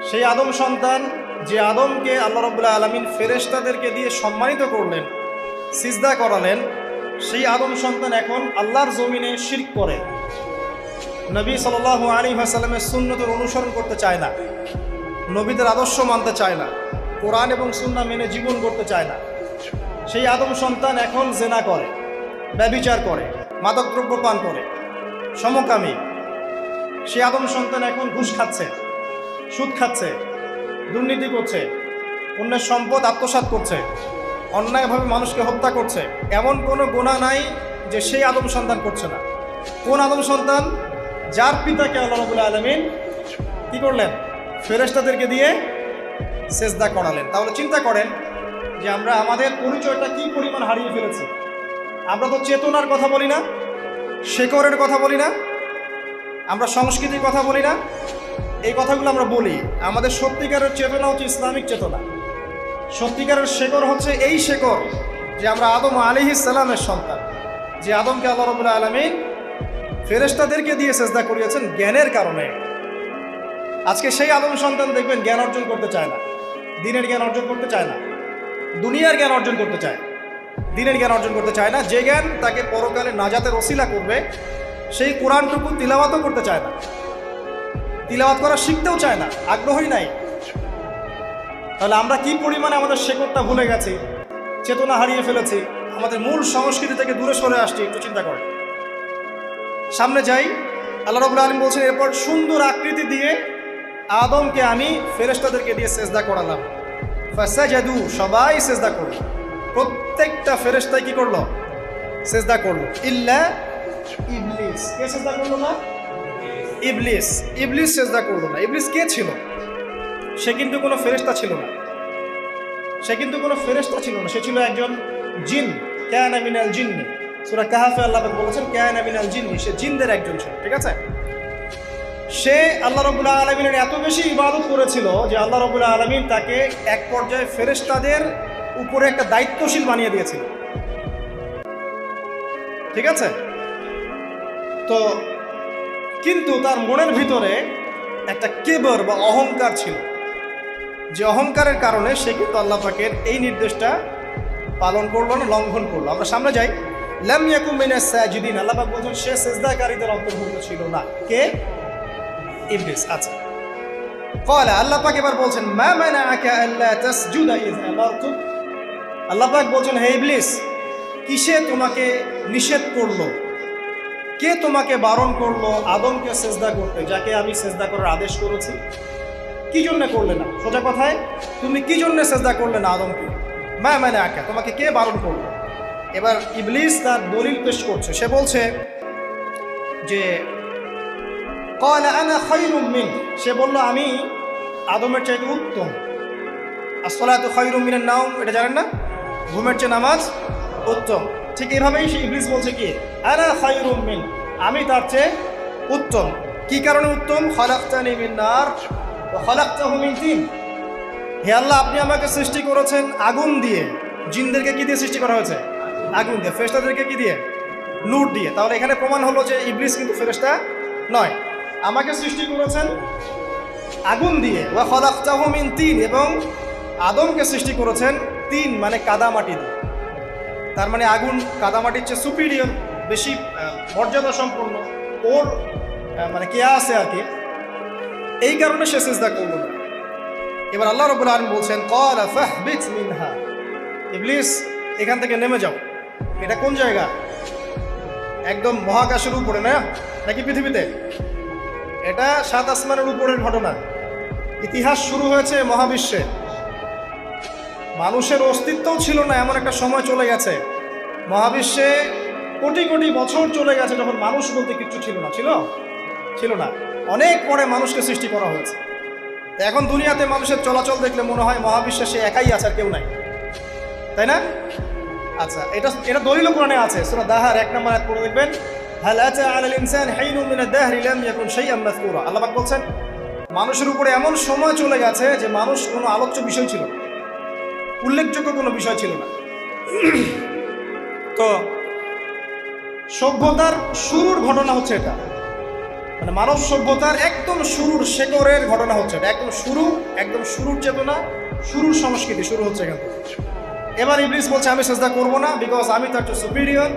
সেই আদম সন্তান, যে আদমকে আল্লাহ রাব্বুল আলামিন ফেরেশতাদেরকে দিয়ে সম্মানিত করলেন, সিজদা করালেন, সেই আদম সন্তান এখন আল্লাহর জমিনে শিরক করে, নবী সাল্লাল্লাহু আলাইহি ওয়াসাল্লামের সুন্নতের অনুসরণ করতে চায় না, নবীদের আদর্শ মানতে চায় না, কোরআন এবং সুন্নাহ মেনে জীবন করতে চায় না। সেই আদম সন্তান এখন জেনা করে, ব্যভিচার করে, মাদকদ্রব্য পান করে, সমকামী। সেই আদম সন্তান এখন ঘুষ খাচ্ছে, সুদ খাচ্ছে, দুর্নীতি করছে, অন্যের সম্পদ আত্মসাৎ করছে, অন্যায়ভাবে মানুষকে হত্যা করছে। এমন কোনো গুনাহ নাই যে সেই আদম সন্তান করছে না। কোন আদম সন্তান? যার পিতাকে আল্লাহ রাব্বুল আলামিন কি করলেন? ফেরেশতাদেরকে দিয়ে সেজদা করালেন। তাহলে চিন্তা করেন যে আমরা আমাদের পরিচয়টা কি পরিমাণ হারিয়ে ফেলেছি। আমরা তো চেতনার কথা বলি না, শেকড়ের কথা বলি না, আমরা সংস্কৃতির কথা বলি না। এই কথাগুলো আমরা বলি। আমাদের সত্যিকারের চেতনা হচ্ছে ইসলামিক চেতনা। সত্যিকারের শেকড় হচ্ছে এই শেকড় যে আমরা আদম আলাইহিস সালামের সন্তান, যে আদমকে আল্লাহ রাব্বুল আলামিন ফেরেশতাদেরকে দিয়ে সেজদা করিয়েছেন জ্ঞানের কারণে। আজকে সেই আদম সন্তান দেখবেন জ্ঞান অর্জন করতে চায় না, দিনের জ্ঞান অর্জন করতে চায় না, দুনিয়ার জ্ঞান অর্জন করতে চায়, দিনের জ্ঞান অর্জন করতে চায় না। যে জ্ঞান তাকে পরকালে নাজাতের ওসিলা করবে, সেই কোরআনটুকু তিলাওয়াতও করতে চায় না, তিলাওয়াত করা শিখতেও চায় না, আগ্রহই নাই। তাহলে আমরা কি পরিমাণে আমাদের শেকড়টা ভুলে গেছি, চেতনা হারিয়ে ফেলেছি, আমাদের মূল সংস্কৃতি থেকে দূরে সরে আসছি। একটু চিন্তা করেন। সামনে যাই, আল্লাহ রাব্বুল আলামিন বলছেন, এরপর সুন্দর আকৃতি দিয়ে আদমকে আমি ফেরেশতাদেরকে দিয়ে সেজদা করালাম। ফাসাজাদু, সবাই সেজদা করলো, প্রত্যেকটা ফেরেশতাই কি করলো? সেজদা করলো। ইল্লা ইবলিস। কে সেজদা করলো না? ইবলিস। ইবলিস সেজদা করলো না। ইবলিস কে ছিল? সে কিন্তু কোনো ফেরেশতা ছিল না, সে কিন্তু কোনো ফেরেশতা ছিল না, সে ছিল একজন জিন। কানা মিনাল জিন্নি, সূরা কাহফে আল্লাহ পাক বলেছেন কানা মিনাল জিন্নি, সে জিনদের একজন ছিল। ঠিক আছে? সে আল্লাহ রাব্বুল আলামিনের এত বেশি ইবাদত করেছিল যে আল্লাহ রাব্বুল আলামিন তাকে এক পর্যায়ে ফেরেশতাদের উপরে একটা দায়িত্বশীল বানিয়ে দিয়েছিল। ঠিক আছে? তো কিন্তু তার মনের ভিতরে একটা কিবর বা অহংকার ছিল, যে অহংকারের কারণে সে কিন্তু আল্লাহ পাকের এই নির্দেশটা পালন করলো না, লঙ্ঘন করলো। আমরা সামনে যাই। লাম ইয়াকুম মিনাস সাজিদিন, আল্লাহ পাক বলেন সে সিজদাকারীদের অন্তর্ভুক্ত ছিল না। কে? ইবলিস। আচ্ছা, ক্বালা, আল্লাহ পাক এবার বলছেন মা মানাআকা আল্লা তাসজুদা ইয আমারতুক। আল্লাহ পাক বলছেন, হে ইবলিস, কিসে তোমাকে নিষেধ করলো, কে তোমাকে বারণ করলো আদমকে সেজদা করতে, যাকে আমি সেজদা করার আদেশ করেছি? কি জন্য করলে না? সোজা কথায়, তুমি কি জন্য সেজদা করলে না আদমকে? মা মানাআকা, তোমাকে কে বারণ করলো? এবার ইবলিস তার দলিল পেশ করছে। সে বলছে যে ক্বালা আনা খায়রুম মিন, সে বলল আমি আদমের চাইতে উত্তম। আসসালাতু খায়রুম মিনান নাওম, এটা জানেন না? ঘুমের চেয়ে নামাজ উত্তম। ঠিক এইভাবেই সে ইবলিস বলছে কি আনা খায়রুম মিন, আমি তার চেয়ে উত্তম। কি কারণে উত্তম? খালাকতানি মিন নার ওয়া খালাকতাহু মিন তিন। হে আল্লাহ, আপনি আমাকে সৃষ্টি করেছেন আগুন দিয়ে, জিনদেরকে কি দিয়ে সৃষ্টি করা হয়েছে? আগুন দিয়ে। ফেরেশতাদেরকে কি দিয়ে? নূর দিয়ে। তাহলে এখানে প্রমাণ হলো যে ইবলিস কিন্তু ফেরেশতা নয়। আমাকে সৃষ্টি করেছেন আগুন দিয়ে, ওয়া খালাকতাহু মিন তিন, এবং আদমকে সৃষ্টি করেছেন তিন মানে কাদামাটি দিয়ে। তার মানে আগুন কাদামাটির চেয়ে সুপিরিয়র, বেশি মর্যাদা সম্পন্ন, ওর মানে কে আছে আর কি। এই কারণে সে সিজদা করল না। এবার আল্লাহ রাব্বুল আলামিন বলছেন ক্বালা ফাহবিত মিনহা, ইবলিস এখান থেকে নেমে যাও। এটা কোন জায়গা? একদম মহাকাশের উপরে না, নাকি পৃথিবীতে? এটা 7 আসমানের উপরের ঘটনা। ইতিহাস শুরু হয়েছে মহাবিশ্বে। মানুষের অস্তিত্বও ছিল না, এমন একটা সময় চলে গেছে। মহাবিশ্বে কোটি কোটি বছর চলে গেছে যখন মানুষ বলতে কিচ্ছু ছিল না। ছিল না। অনেক পরে মানুষকে সৃষ্টি করা হয়েছে। এখন দুনিয়াতে মানুষের চলাচল দেখলে মনে হয় মহাবিশ্বে সে একাই আছে, আর কেউ নাই, তাই না? আচ্ছা, এটা দলিল কোরআনে আছে। সূরা দাহার 1 নম্বর আয়াত পড়ে দেখবেন, হাল আতা আলাল ইনসান হাইনুম মিনাদ দাহরি লাম ইয়াকুন শাইআন মাযকুরা। আল্লাহ পাক বলছেন মানুষের উপরে এমন সময় চলে গেছে যে মানুষ কোনো আলোচ্য বিষয় ছিল না, উল্লেখযোগ্য কোনো বিষয় ছিল না। তো সভ্যতার শুরুর ঘটনা হচ্ছে এটা। মানে মানব সভ্যতার একদম শুরুর শেকড়ের ঘটনা হচ্ছে এটা, একদম শুরুর চেতনা, শুরুর সংস্কৃতি শুরু হচ্ছে এখান থেকে। এবার ইবলিস বলছে আমি সেজদা করব না, বিকজ আমি তার চেয়ে সুপিরিয়র।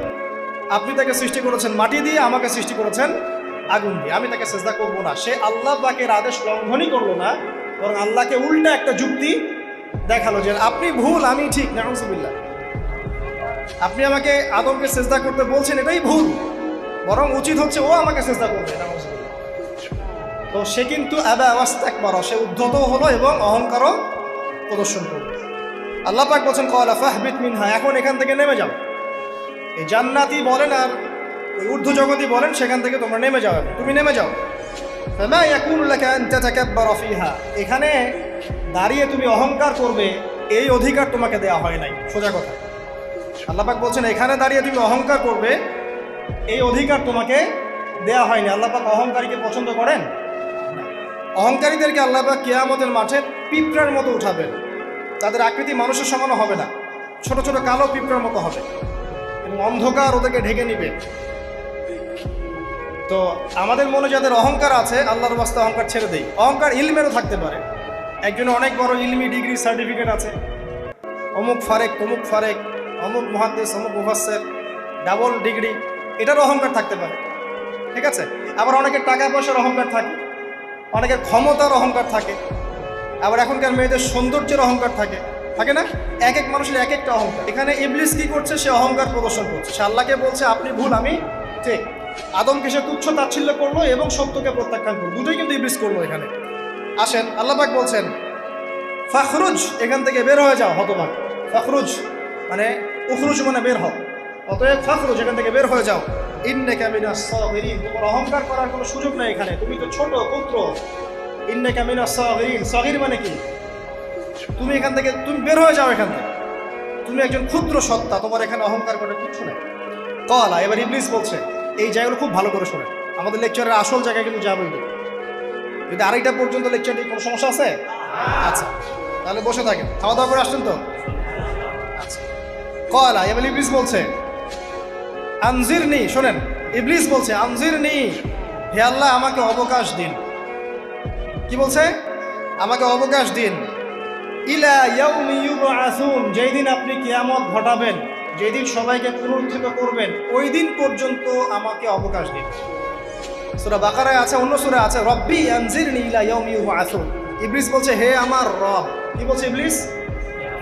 আপনি তাকে সৃষ্টি করেছেন মাটি দিয়ে, আমাকে সৃষ্টি করেছেন আগুন দিয়ে, আমি তাকে সেজদা করব না। সে আল্লাহ পাকের আদেশ লঙ্ঘনই করলো না, বরং আল্লাহকে উল্টা একটা যুক্তি দেখালো যে আপনি ভুল আমি ঠিক। নাউজুবিল্লাহ, আপনি আমাকে আদমকে সেজদা করতে বলছেন এটাই ভুল, বরং উচিত হচ্ছে ও আমাকে সেজদা করবে। নাউজুবিল্লাহ। তো সে কিন্তু আবা ওয়াস্তাকবার, সে উদ্ধত হলো এবং অহংকারও প্রদর্শন করলো। আল্লাহ পাক বলছেন ক্বালা ফাহবিত মিনহা, এখন এখান থেকে নেমে যাও। এই জান্নাতি বলেন আর ওই ঊর্ধ্ব জগতই বলেন, সেখান থেকে তোমরা নেমে যাও, তুমি নেমে যাও। ফামা ইয়াকুনু লাকা আন তাতাকাব্বারা ফিহা, এখানে দাঁড়িয়ে তুমি অহংকার করবে এই অধিকার তোমাকে দেওয়া হয় নাই। সোজা কথা, আল্লাহ পাক বলছেন এখানে দাঁড়িয়ে তুমি অহংকার করবে এই অধিকার তোমাকে দেওয়া হয়নি। আল্লাহ পাক অহংকারীকে পছন্দ করেন? অহংকারীদেরকে আল্লাহ পাক কিয়ামতের মাঠে পিঁপড়ার মতো উঠাবেন। তাদের আকৃতি মানুষের সমানও হবে না, ছোট ছোট কালো পিঁপড়ার মতো হবে এবং অন্ধকার ওদেরকে ঢেকে নিবে। তো আমাদের মনে যাদের অহংকার আছে, আল্লাহর বাস্তে অহংকার ছেড়ে দেই। অহংকার ইলমেরও থাকতে পারে, একজনের অনেক বড় ইলমি ডিগ্রি সার্টিফিকেট আছে, অমুক ফারেক তমুক ফারেক, অমুক মুহাদ্দিস অমুক মুফাসসির, ডাবল ডিগ্রি, এটারও অহংকার থাকতে পারে, ঠিক আছে। আবার অনেকের টাকা পয়সার অহংকার থাকে, অনেকের ক্ষমতার অহংকার থাকে, আবার এখনকার মেয়েদের সৌন্দর্যের অহংকার থাকে, থাকে না? এক এক মানুষের এক একটা অহংকার। এখানে ইবলিস কি করছে? সে অহংকার প্রদর্শন করছে। সে আল্লাহকে বলছে আপনি ভুল আমি ঠিক। আদমকে সে তুচ্ছ তাচ্ছিল্য করলো এবং সত্যকে প্রত্যাখ্যান করলো, দুটোই কিন্তু ইবলিস করলো এখানে। আসেন, আল্লাহ পাক বলছেন ফাখরুজ, এখান থেকে বের হয়ে যাও হতভাগ। ফাখরুজ মানে উখরুজ মানে বের হও, অতএব ফাখরুজ এখান থেকে বের হয়ে যাও। ইন্নাকা মিনাস সাগিরিন, তোমার অহংকার করার কোনো সুযোগ নেই এখানে, তুমি তো ছোট পুত্র। ইন্নাকা মিনাস সাগিরিন, সাগির মানে কি? তুমি এখান থেকে তুমি বের হয়ে যাও এখান থেকে, তুমি একজন ক্ষুদ্র সত্তা, তোমার এখানে অহংকার করার কিছু নেই। কলা, এবার ইবলিস বলছে এই জায়গাগুলো খুব ভালো করে শোনেন, আমাদের লেকচারের আসল জায়গায় কিন্তু যাবেই। যদি আড়াইটা পর্যন্ত লেকচার নিয়ে কোনো সমস্যা আছে? আচ্ছা, তাহলে বসে থাকেন, খাওয়া দাওয়া করে আসছেন তো? আচ্ছা, কলা, এবার ইবলিস বলছে আনজিরনি, শোনেন, ইবলিস বলছে আনজিরনি, হে আল্লাহ আমাকে অবকাশ দিন। কি বলছে? আমাকে অবকাশ দিন। ইলা ইয়াউমি ইউবআসুন, যেই দিন আপনি কিয়ামত ঘটাবেন, যেই দিন সবাইকে পুনরুত্থিত করবেন, ওই দিন পর্যন্ত আমাকে অবকাশ দিন। সূরা বাকারায় আছে, অন্য সূরা আছে রব্বি আনজিরনি ইলা ইয়াউমি ইউবআসুন। ইবলিস বলছে হে আমার রব। কি বলছে ইবলিস?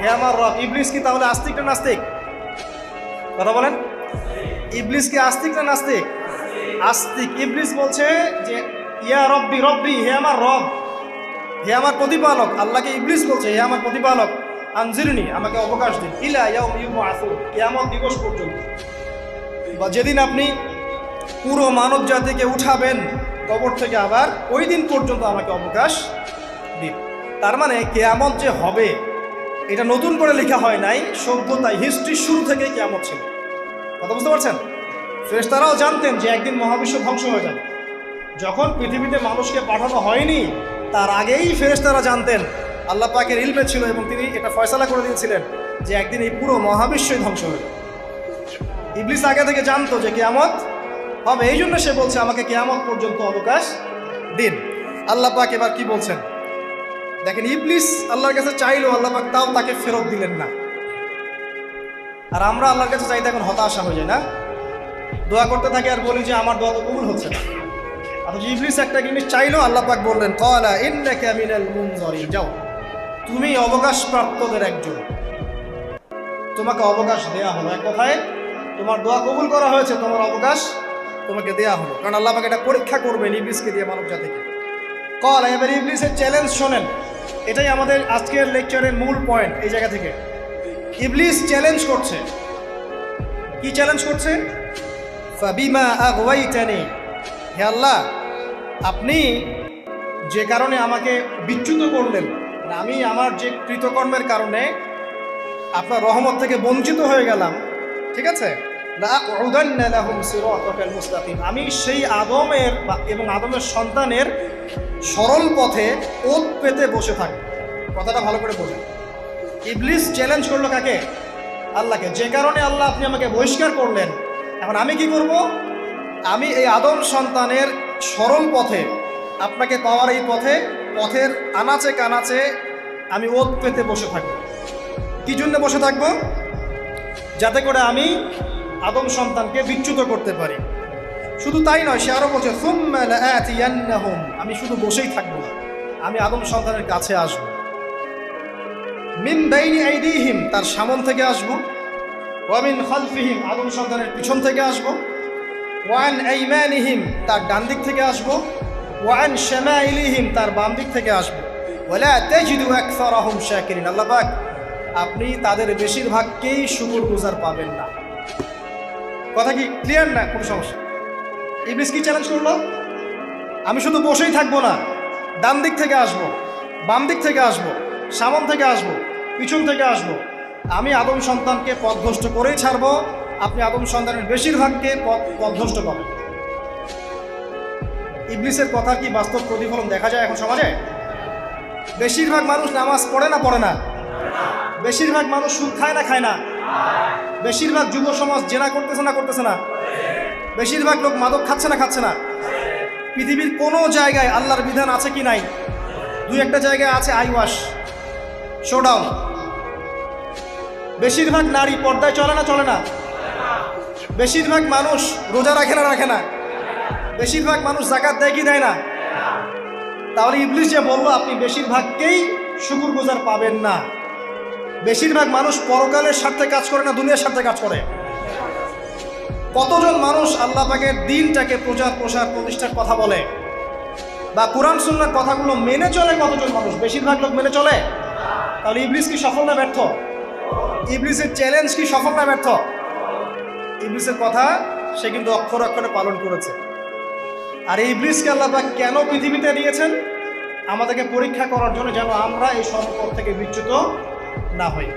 হে আমার রব। ইবলিস কি তাহলে আস্তিক না নাস্তিক? কথা বলেন, ইবলিস কি আস্তিক না নাস্তিক? আস্তিক। ইবলিস বলছে যে ইয়া রব্বি, রব্বি হে আমার রব, হে আমার প্রতিপালক। আল্লাহকে ইবলিস বলছে হে আমার প্রতিপালক, আনজিরনি আমাকে অবকাশ দিন, ইলা ইয়াউমি ইউবআসুন, কিয়ামত দিবস পর্যন্ত, বা যেদিন আপনি পুরো মানব জাতিকে উঠাবেন কবর থেকে, আবার ওই দিন পর্যন্ত আমাকে অবকাশ দিন। তার মানে কিয়ামত যে হবে এটা নতুন করে লেখা হয় নাই, সভ্যতায় হিস্ট্রির শুরু থেকে কিয়ামত ছিল। কথা বুঝতে পারছেন? ফেরেশতারাও জানতেন যে একদিন মহাবিশ্ব ধ্বংস হয়ে যাবে। যখন পৃথিবীতে মানুষকে পাঠানো হয়নি তার আগেই ফেরেশতারা জানতেন, আল্লাহ পাকের ইলমে ছিল এবং তিনি এটা ফয়সালা করে দিয়েছিলেন যে একদিন এই পুরো মহাবিশ্বই ধ্বংস হয়ে যাবে। ইবলিস আগে থেকে জানতো যে কিয়ামত হবে, এই জন্য সে বলছে আমাকে কিয়ামত পর্যন্ত অবকাশ দিন। আল্লাহ পাক এবার কি বলছেন দেখেন, ইবলিস আল্লাহর কাছে চাইলো, আল্লাহ পাক তাও তাকে ফেরত দিলেন না। আর আমরা আল্লাহর কাছে চাইতে এখন হতাশা হয়ে যায় না, দোয়া করতে থাকি আর বলি যে আমার দোয়া তো কবুল হচ্ছে না। অথচ ইবলিস একটা জিনিস চাইলো, আল্লাহ পাক বললেন ক্বালা ইন্নাকা মিনাল মুনজারিন, যাও তুমি অবকাশপ্রাপ্তদের একজন, তোমাকে অবকাশ দেয়া হলো। এক কথায় তোমার দোয়া কবুল করা হয়েছে, তোমার অবকাশ তোমাকে দেয়া হলো, কারণ আল্লাহ পাক এটা পরীক্ষা করবেন ইবলিসকে দিয়ে, মানব জাতিকে। ক্বালা, এবার ইবলিসের চ্যালেঞ্জ শোনেন, এটাই আমাদের আজকের লেকচারের মূল পয়েন্ট। এই জায়গা থেকে ইবলিস চ্যালেঞ্জ করছে। কি চ্যালেঞ্জ করছে? ফাবিমা আগওয়াইতানি, হে আল্লাহ আপনি যে কারণে আমাকে বিচ্যুত করলেন, আমি আমার যে কৃতকর্মের কারণে আপনার রহমত থেকে বঞ্চিত হয়ে গেলাম, ঠিক আছে, লাআকুদান্না লাহুম সিরাতাকাল মুস্তাকিম, আমি সেই আদমের এবং আদমের সন্তানের সরল পথে ওত পেতে বসে থাকব। কথাটা ভালো করে বোঝেন। ইবলিস চ্যালেঞ্জ করলো কাকে? আল্লাহকে। যে কারণে আল্লাহ আপনি আমাকে বহিষ্কার করলেন, এখন আমি কি করব? আমি এই আদম সন্তানের সরল পথে, আপনাকে পাওয়ার এই পথের আনাচে কানাচে আমি ওত পেতে বসে থাকবো। কি জন্য বসে থাকবো? যাতে করে আমি আদম সন্তানকে বিচ্যুত করতে পারি। শুধু তাই নয়, সে আরো বলছে সুম্মা লাআতিয়ান্নাহুম, আমি শুধু বসেই থাকবো না, আমি আদম সন্তানের কাছে আসবো। মিন বাইনি আইদিহিম, তার সামন থেকে আসবো। ওয়া মিন খালফিহিম, আদম সন্তানের পিছন থেকে আসবো। ওয়া আন আইমানিহিম, তার ডান দিক থেকে আসবো। ওয়া আন শামাইলিহিম, তার বাম দিক থেকে আসবো। ওয়ালা তাজিদু আকসারাহুম শাকিরিন, আল্লাহ পাক আপনি তাদের বেশিরভাগকেই শুকরগুজার পাবেন না। কথা কি ক্লিয়ার না? কোনো সমস্যা? ইবলিস কি চ্যালেঞ্জ করলো? আমি শুধু বসেই থাকবো না, ডান দিক থেকে আসবো, বাম দিক থেকে আসবো, সামন থেকে আসবো, পিছন থেকে আসবো, আমি আদম সন্তানকে পথভ্রষ্ট করেই ছাড়বো। আপনি আদম সন্তানের বেশিরভাগকে পথভ্রষ্ট পাবেন। ইবলিসের কথা কি বাস্তব প্রতিফলন দেখা যায় এখন সমাজে? বেশিরভাগ মানুষ নামাজ পড়ে না পড়ে না? বেশিরভাগ মানুষ সুদ খায় না খায় না? বেশিরভাগ যুব সমাজ জেনা করতেছে না করতেছে না? বেশিরভাগ লোক মাদক খাচ্ছে না খাচ্ছে না? পৃথিবীর কোনো জায়গায় আল্লাহর বিধান আছে কি নাই? দুই একটা জায়গায় আছে আইওয়াশ, শোডাউন। বেশিরভাগ নারী পর্দায় চলে না চলে না? বেশিরভাগ মানুষ রোজা রাখে না রাখে না? বেশিরভাগ মানুষ যাকাত দেয় কি দেয় না? তাহলে ইবলিস যে বললো আপনি বেশিরভাগকেই শুকরগুজার পাবেন না, বেশিরভাগ মানুষ পরকালের স্বার্থে কাজ করে না দুনিয়ার স্বার্থে কাজ করে? কতজন মানুষ আল্লাহ পাকের দ্বীনটাকে প্রচার প্রসার প্রতিষ্ঠার কথা বলে বা কুরআন সুন্নাহর কথাগুলো মেনে চলে? কতজন মানুষ? বেশিরভাগ লোক মেনে চলে। তাহলে ইবলিস কি সফল না ব্যর্থ? ইবলিসের চ্যালেঞ্জ কি সফল না ব্যর্থ? ইবলিসের কথা সে কিন্তু অক্ষর অক্ষরে পালন করেছে। আর এই ইবলিসকে আল্লাহ পাক কেন পৃথিবীতে দিয়েছেন? আমাদেরকে পরীক্ষা করার জন্য, যেন আমরা এই সৎপথ থেকে বিচ্যুত না হই।